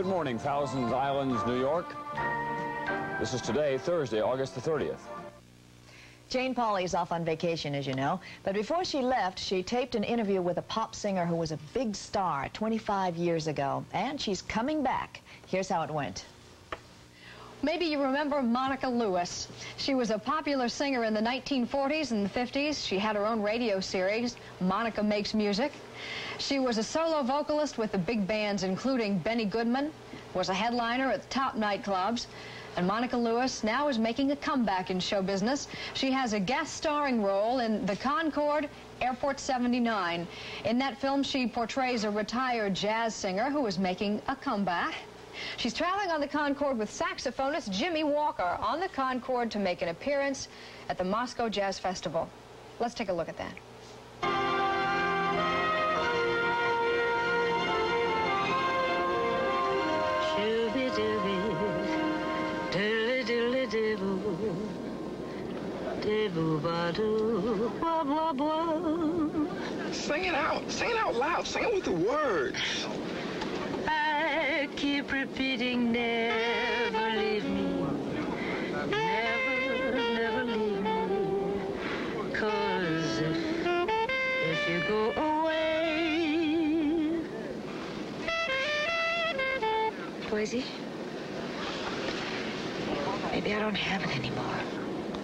Good morning, Thousand Islands, New York. This is today, Thursday, August the 30th. Jane Pauley's off on vacation, as you know, but before she left, she taped an interview with a pop singer who was a big star 25 years ago, and she's coming back. Here's how it went. Maybe you remember Monica Lewis. She was a popular singer in the 1940s and the 50s. She had her own radio series, Monica Makes Music. She was a solo vocalist with the big bands, including Benny Goodman, was a headliner at the top nightclubs. And Monica Lewis now is making a comeback in show business. She has a guest starring role in The Concorde, Airport 79. In that film, she portrays a retired jazz singer who is making a comeback. She's traveling on the Concorde with saxophonist Jimmy Walker on the Concorde to make an appearance at the Moscow Jazz Festival. Let's take a look at that. Sing it out loud, sing it with the words. I keep repeating, never leave me, never leave me, 'cause if you go away. Boise, maybe I don't have it anymore.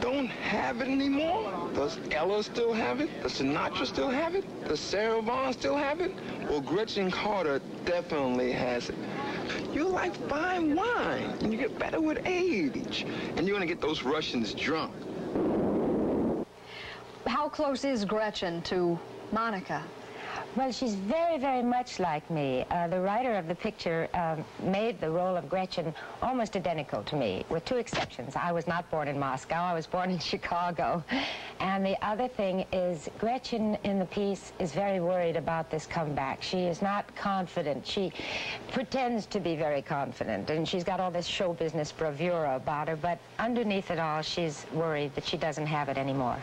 Don't have it anymore? Does Ella still have it? Does Sinatra still have it? Does Sarah Vaughan still have it? Well, Gretchen Carter definitely has it. You're like fine wine, and you get better with age. And you're gonna get those Russians drunk. How close is Gretchen to Monica? Well, she's very, very much like me. The writer of the picture made the role of Gretchen almost identical to me, with two exceptions. I was not born in Moscow. I was born in Chicago. And the other thing is Gretchen in the piece is very worried about this comeback. She is not confident. She pretends to be very confident, and she's got all this show business bravura about her, but underneath it all, she's worried that she doesn't have it anymore.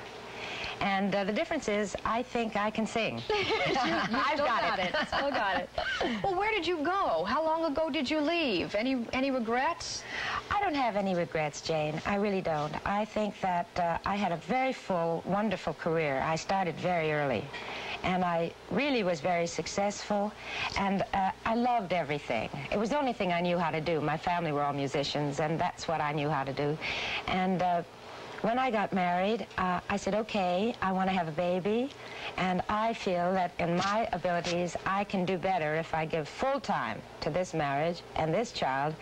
And the difference is, I think I can sing. I've got it. Still got it. Well, where did you go? How long ago did you leave? Any regrets? I don't have any regrets, Jane. I really don't. I think that I had a very full, wonderful career. I started very early. And I really was very successful, and I loved everything. It was the only thing I knew how to do. My family were all musicians, and that's what I knew how to do. And when I got married, I said, okay, I want to have a baby, and I feel that in my abilities, I can do better if I give full time to this marriage and this child,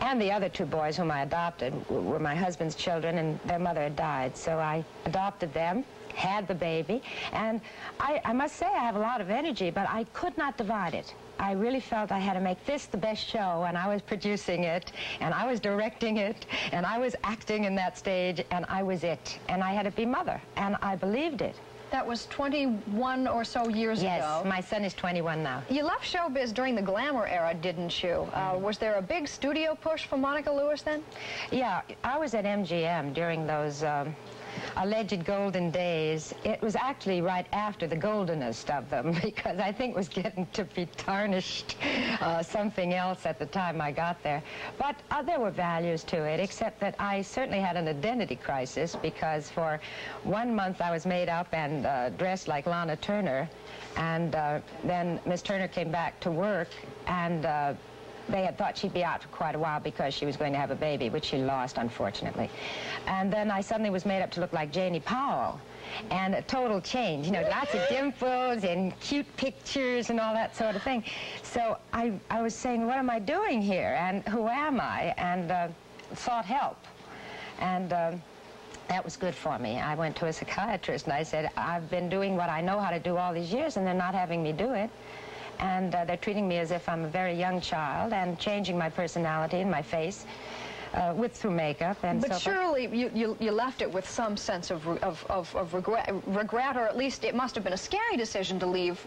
and the other two boys whom I adopted were my husband's children, and their mother had died, so I adopted them, had the baby, and I must say I have a lot of energy, but I could not divide it. I really felt I had to make this the best show, and I was producing it, and I was directing it, and I was acting in that stage, and I was it. And I had to be mother, and I believed it. That was 21 or so years ago. Yes, my son is 21 now. You left showbiz during the glamour era, didn't you? Was there a big studio push for Monica Lewis then? Yeah, I was at MGM during those alleged golden days. It was actually right after the goldenest of them, because I think it was getting to be tarnished something else at the time I got there. But there were values to it, except that I certainly had an identity crisis, because for 1 month I was made up and dressed like Lana Turner, and then Miss Turner came back to work, and they had thought she'd be out for quite a while because she was going to have a baby, which she lost, unfortunately. And then I suddenly was made up to look like Janie Powell. And a total change, you know, lots of dimples and cute pictures and all that sort of thing. So I was saying, what am I doing here? And who am I? And sought help. And that was good for me. I went to a psychiatrist and I said, I've been doing what I know how to do all these years, and they're not having me do it. And they're treating me as if I'm a very young child, and changing my personality and my face through makeup and so forth. But surely you left it with some sense of regret, or at least it must have been a scary decision to leave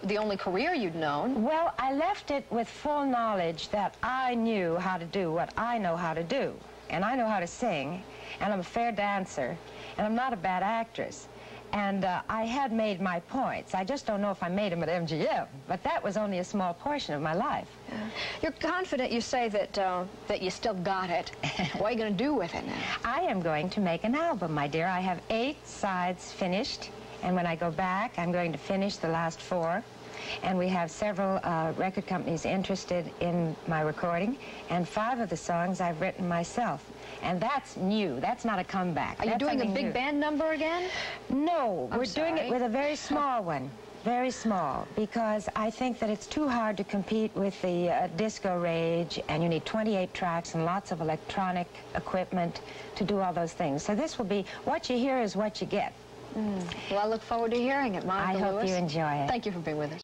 the only career you'd known. Well, I left it with full knowledge that I knew how to do what I know how to do. And I know how to sing, and I'm a fair dancer, and I'm not a bad actress. And I had made my points. I just don't know if I made them at MGM, but that was only a small portion of my life. You're confident, you say, that that you still got it. What are you going to do with it now? I am going to make an album, my dear. I have 8 sides finished, and when I go back, I'm going to finish the last 4. And we have several record companies interested in my recording, and 5 of the songs I've written myself. And that's new. That's not a comeback. Are you doing a big band number again? No, we're doing it with a very small one. Very small, because I think that it's too hard to compete with the disco rage, and you need 28 tracks and lots of electronic equipment to do all those things. So this will be, what you hear is what you get. Well, I look forward to hearing it, Monica Lewis. I hope you enjoy it. Thank you for being with us.